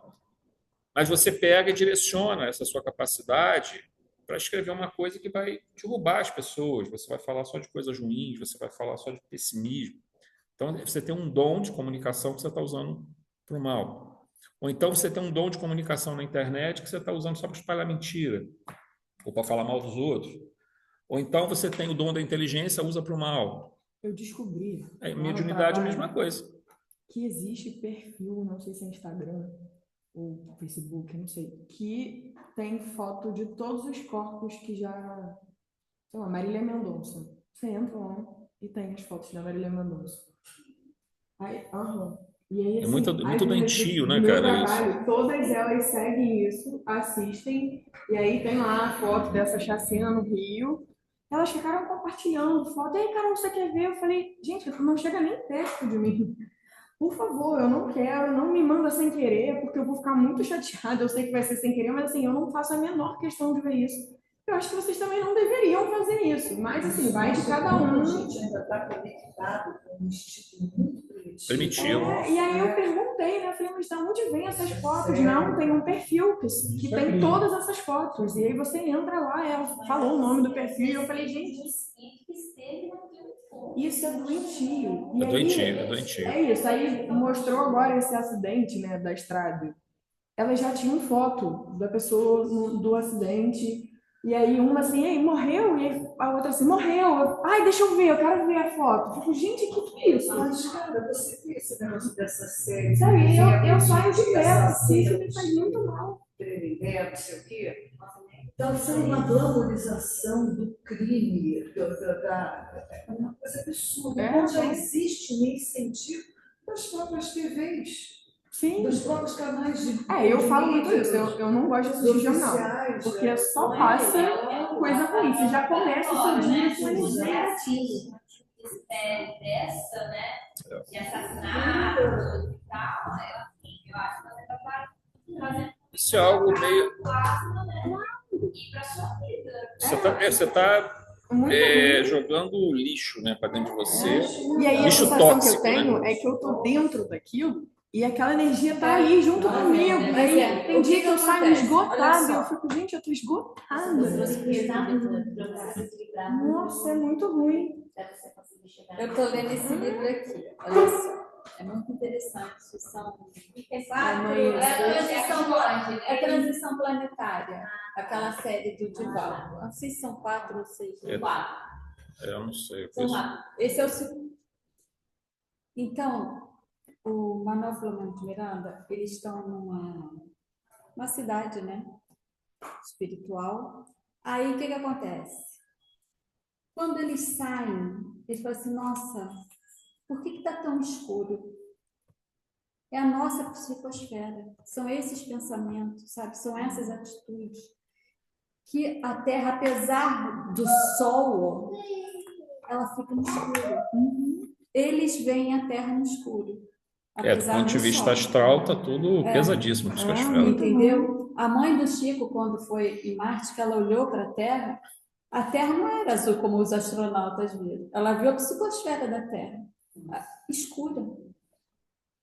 Mas você pega e direciona essa sua capacidade para escrever uma coisa que vai derrubar as pessoas, você vai falar só de coisas ruins, você vai falar só de pessimismo. Então, você tem um dom de comunicação que você está usando para o mal. Ou então você tem um dom de comunicação na internet que você está usando só para espalhar mentira, ou para falar mal dos outros. Ou então você tem o dom da inteligência, usa para o mal. Eu descobri. Mediunidade é a mesma coisa. Que existe perfil, não sei se é Instagram ou Facebook, não sei, que tem foto de todos os corpos que já... Sei lá, Marília Mendonça. Você entra lá e tem as fotos da Marília Mendonça. Aí, E aí, assim, muito doentio, né, cara? Trabalho, isso. Todas elas seguem isso, assistem, e aí tem lá a foto dessa chacina no Rio. Elas ficaram compartilhando foto. E aí, Carol, você quer ver? Eu falei, gente, não chega nem perto de mim. Por favor, eu não quero, não me manda sem querer, porque eu vou ficar muito chateada. Eu sei que vai ser sem querer, mas assim, eu não faço a menor questão de ver isso. Eu acho que vocês também não deveriam fazer isso. Mas assim, vai de cada um. A gente ainda está conectado com um instinto muito primitivo. E aí eu perguntei, né? Eu falei, mas de onde vem essas fotos? Não, tem um perfil que tem todas essas fotos. E aí você entra lá, ela falou o nome do perfil, e eu falei, gente... isso é doentio. E É aí, doentio, é doentio. é isso. Aí mostrou agora esse acidente, né, da estrada. Elas já tinham foto da pessoa do acidente. E aí uma assim, ei, morreu? E aí a outra assim, morreu. Ai, deixa eu ver, eu quero ver a foto. Eu fico, gente, o que é isso? Mas, cara, você vê esse negócio dessa série. Sabe, eu saio de perto, assim, isso me assassinos, faz muito mal. Tremembé, não sei o quê. Então, isso é uma glamorização do crime, é uma coisa absurda. É, Então, já é. existe um incentivo das próprias TVs, Sim. dos próprios canais de Eu de falo muito mídia, isso, eu não gosto de dos assistir jornal, oficiais, porque só passa coisa ruim. Você já começa o seu dia com energia negativa. Dessa, né? De assassinatos e tal, eu acho que você está fazendo Isso é algo meio. ir para sua vida. Você tá Muito ruim. jogando lixo, né, para dentro de você. E aí a Lixo sensação tóxico, que eu tenho né? é que eu tô dentro daquilo e aquela energia tá ali junto comigo. Mas Aí tem o dia que que eu saio acontece? esgotada Olha e só. eu fico, gente, eu tô esgotada. Equilibrar. Nossa, é muito ruim. Deve você conseguir chegar. Eu estou lendo esse livro aqui, olha só. É muito interessante. São é transição planetária, aquela série do Dival. Não sei se são 4 ou 6. Eu não sei. São 4. Esse é o segundo. Então, o Manuel Filomeno de Miranda, eles estão numa cidade, né? Espiritual. Aí, o que acontece? Quando eles saem, eles falam assim, nossa, por que está tão escuro? É a nossa psicosfera. São esses pensamentos, sabe? São essas atitudes. Que a Terra, apesar do Sol, ela fica no escuro. Eles veem a Terra no escuro. Do Apesar ponto de do vista Sol. astral, tá tudo pesadíssimo, psicosfera. Entendeu? A mãe do Chico, quando foi em Marte, que ela olhou para a Terra não era azul como os astronautas viram. Ela viu a psicosfera da Terra, escura.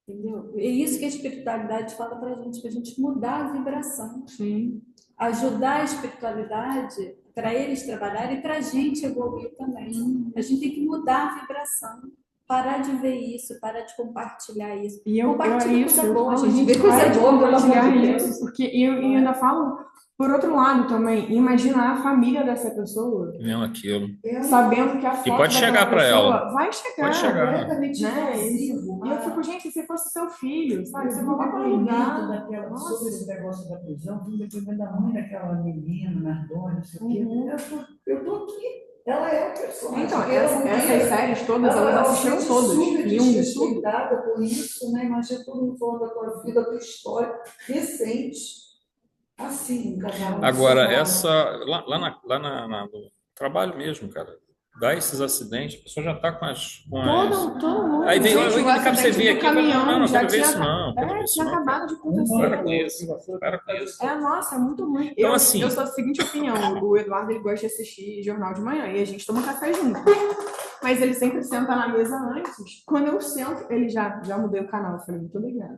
Entendeu? É isso que a espiritualidade fala para a gente mudar a vibração. Sim. Ajudar a espiritualidade para eles trabalharem e para a gente evoluir também. A gente tem que mudar a vibração. Parar de ver isso, parar de compartilhar isso. E eu Compartilha isso, coisa eu boa, falo, gente. gente, Vê coisa para de boa, pelo amor compartilhar de Deus. isso, porque eu ainda falo, por outro lado também, imaginar a família dessa pessoa, Vendo aquilo. sabendo que a foto pode chegar daquela pra pessoa ela. vai chegar, Pode chegar. completamente né? invasivo. E eu fico, gente, se fosse seu filho, sabe? Você O coloca no lugar. depoimento daquela, Nossa. sobre esse negócio da prisão, tudo depoimento da mãe daquela menina, Nardone, não sei o quê. Eu tô aqui. Ela é o personagem. Então, Ela essas séries todas, elas assistiram sente todas, super filmes, tudo. desrespeitada por isso, né? Imagina todo mundo falando da tua vida, da tua história recente. Assim, um casal. Agora, nacional. no trabalho mesmo, cara, dá esses acidentes, a pessoa já está com as. Todo mundo. Aí vem, gente, vem o cá pra você acidente ver do aqui. caminhão Não, já quero ver tinha, isso não. Quero ver isso tinha não. acabado de Para acontecer. com isso. Para com isso. Nossa, é muito ruim. Então, Eu assim- sou da seguinte opinião, o Eduardo ele gosta de assistir jornal de manhã e a gente toma café junto. Mas ele sempre senta na mesa antes. Quando eu sento, ele já mudei o canal. Eu falei, muito obrigada.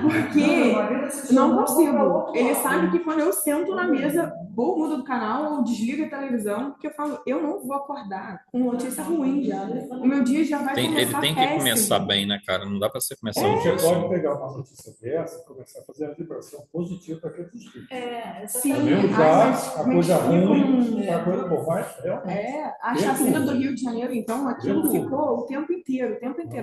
Porque não consigo. Ele sabe que quando eu sento na mesa, ou mudo do canal, ou desligo a televisão, porque eu falo, eu não vou acordar com notícia ruim já. O meu dia já vai Ele começar tem que péssimo. começar bem, né, cara? Não dá para você começar o Você dia pode assim. pegar uma notícia dessa e começar a fazer a vibração positiva para aqueles espíritos. Sim, Entendeu? ai, Já mas a coisa mexe ruim, a coisa por mais, realmente. a chacina do Rio de Janeiro, então, aquilo Eu- ficou o tempo inteiro.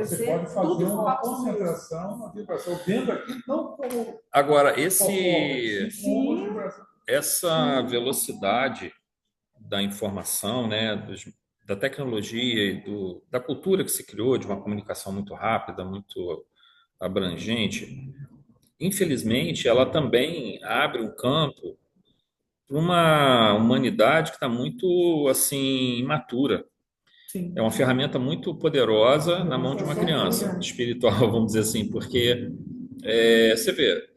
Você pode fazer tudo uma falava sobre isso. concentração, uma vibração dentro aqui, não como Agora, como uma vibração. essa velocidade da informação, né, da tecnologia e da cultura que se criou, de uma comunicação muito rápida, muito abrangente, infelizmente, ela também abre um campo para uma humanidade que está muito assim imatura. Sim. É uma ferramenta muito poderosa na mão de uma criança espiritual, vamos dizer assim, porque você vê,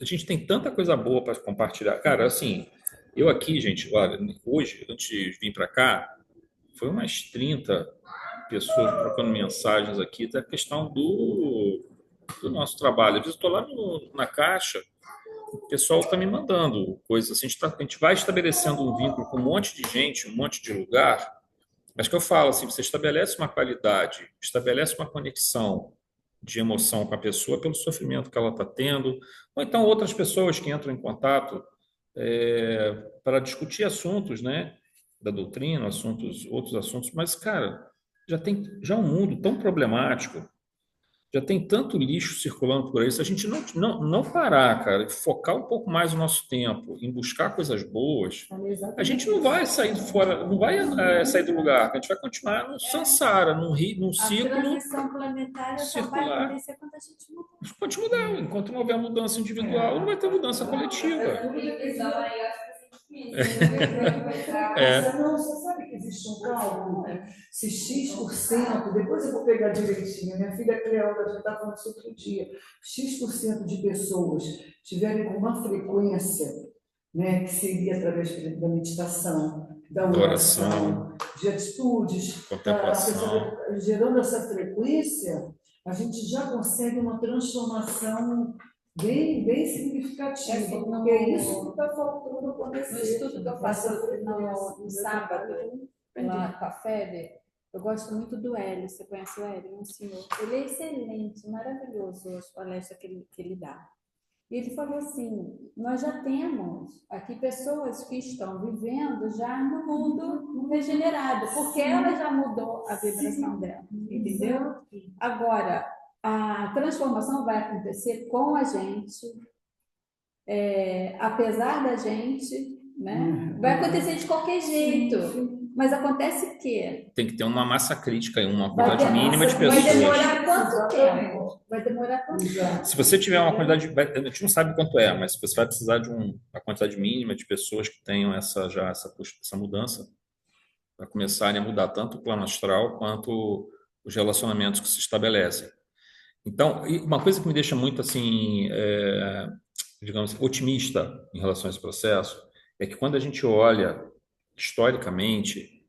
a gente tem tanta coisa boa para compartilhar. Cara, assim, eu aqui, gente, olha, hoje, antes de vir para cá, foi umas 30 pessoas trocando mensagens aqui da questão do nosso trabalho. Às vezes eu estou lá na caixa, o pessoal está me mandando coisas assim, a gente vai estabelecendo um vínculo com um monte de gente, um monte de lugar, Mas que eu falo assim, você estabelece uma qualidade, estabelece uma conexão de emoção com a pessoa pelo sofrimento que ela está tendo, ou então outras pessoas que entram em contato para discutir assuntos, né, da doutrina, outros assuntos, mas, cara, já é um mundo tão problemático, já tem tanto lixo circulando por aí, se a gente não parar, cara, e focar um pouco mais o nosso tempo em buscar coisas boas, a gente não vai sair fora, não vai sair do lugar, a gente vai continuar no samsara, num A ciclo transição planetária só vai circular. acontecer quando a gente mudar. Pode mudar, enquanto não houver mudança individual, não vai ter mudança coletiva. Então, aí eu acho que Não, você sabe que existe um cálculo? Se X%, depois eu vou pegar direitinho, minha filha Cleópatra já está falando isso outro dia, X% de pessoas tiverem com uma frequência, né, que seria através da meditação, da oração, de atitudes, contemplação, gerando essa frequência, a gente já consegue uma transformação bem significativa, porque é isso que está faltando No acontecer. estudo que eu faço no sábado, lá com a Febe, eu gosto muito do Hélio. Você conhece o Hélio? Um senhor. Ele é excelente, maravilhoso as palestras que ele dá. E ele falou assim: nós já temos aqui pessoas que estão vivendo já no mundo regenerado, porque ela já mudou a vibração dela, entendeu? Agora, a transformação vai acontecer com a gente, apesar da gente, né? Vai acontecer de qualquer jeito, mas acontece que tem que ter uma massa crítica e uma vai quantidade mínima de vai pessoas. demorar quanto tempo? Vai demorar quanto tempo? Se você tiver uma quantidade, a gente não sabe quanto é, mas você vai precisar de uma quantidade mínima de pessoas que tenham essa mudança para começarem a mudar tanto o plano astral quanto os relacionamentos que se estabelecem. Então, e uma coisa que me deixa muito assim, digamos, otimista em relação a esse processo é que quando a gente olha historicamente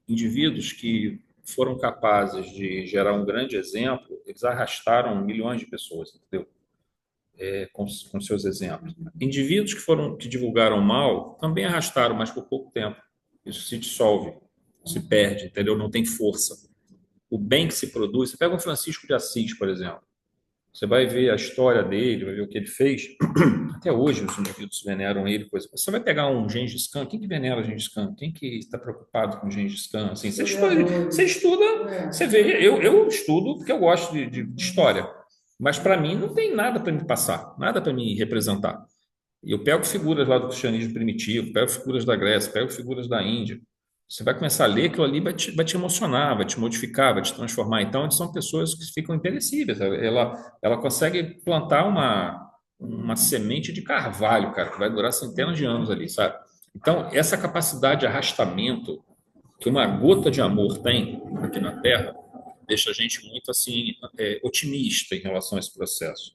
indivíduos que foram capazes de gerar um grande exemplo, eles arrastaram milhões de pessoas, entendeu? Com seus exemplos. Indivíduos que divulgaram mal também arrastaram, mas por pouco tempo. Isso se dissolve, se perde, entendeu? Não tem força. O bem que se produz. Você pega o Francisco de Assis, por exemplo. Você vai ver a história dele, vai ver o que ele fez. Até hoje os indivíduos veneram ele. Você vai pegar um Gengis Khan. Quem que venera Gengis Khan? Quem que está preocupado com Gengis Khan? Assim, você estuda, você vê. Eu estudo porque eu gosto de história. Mas para mim não tem nada para me passar, nada para me representar. E eu pego figuras lá do cristianismo primitivo, pego figuras da Grécia, pego figuras da Índia. Você vai começar a ler aquilo ali, vai te emocionar, vai te modificar, vai te transformar. Então, são pessoas que ficam imperecíveis. Ela consegue plantar uma semente de carvalho, cara, que vai durar centenas de anos ali, sabe? Então, essa capacidade de arrastamento que uma gota de amor tem aqui na Terra deixa a gente muito assim otimista em relação a esse processo,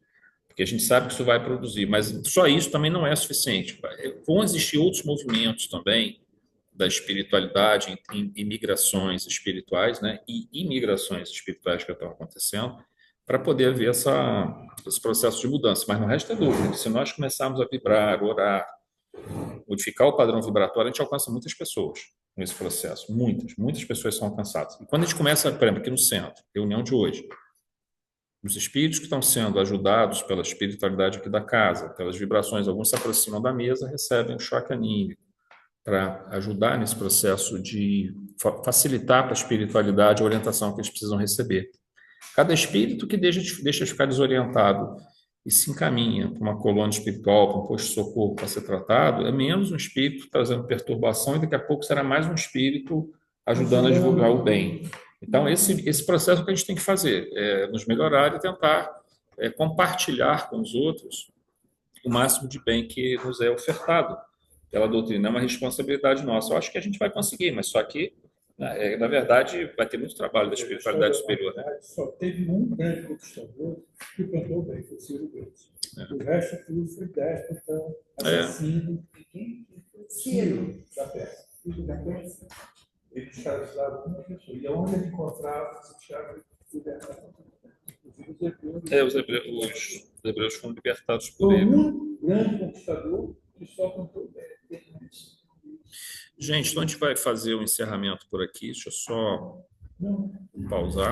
porque a gente sabe que isso vai produzir, mas só isso também não é suficiente. Vão existir outros movimentos também da espiritualidade em migrações espirituais, né, e imigrações espirituais que estão acontecendo, para poder ver esse processo de mudança. Mas não resta dúvida que se nós começarmos a vibrar, orar, modificar o padrão vibratório, a gente alcança muitas pessoas nesse processo. Muitas pessoas são alcançadas. E quando a gente começa, por exemplo, aqui no centro, reunião de hoje, os espíritos que estão sendo ajudados pela espiritualidade aqui da casa, pelas vibrações, alguns se aproximam da mesa, recebem um choque anímico para ajudar nesse processo de facilitar para a espiritualidade a orientação que eles precisam receber. Cada espírito que deixa de ficar desorientado e se encaminha para uma colônia espiritual, para um posto de socorro para ser tratado, é menos um espírito trazendo perturbação e daqui a pouco será mais um espírito ajudando a divulgar o bem. Então, esse processo que a gente tem que fazer é nos melhorar e tentar compartilhar com os outros o máximo de bem que nos é ofertado pela doutrina. É uma responsabilidade nossa. Eu acho que a gente vai conseguir, mas só que, na verdade, vai ter muito trabalho da espiritualidade superior. Né? Só teve um grande conquistador que cantou bem, foi Ciro Gomes. O resto tudo foi déspota, assassino. Quem foi Ciro? Da peça. Filho da peça. Ele escravizava uma pessoa. E onde ele encontrava os escravos libertados? Os hebreus foram libertados por foi ele. Um grande conquistador que só cantou bem. Gente, então a gente vai fazer o encerramento por aqui. Deixa eu só pausar.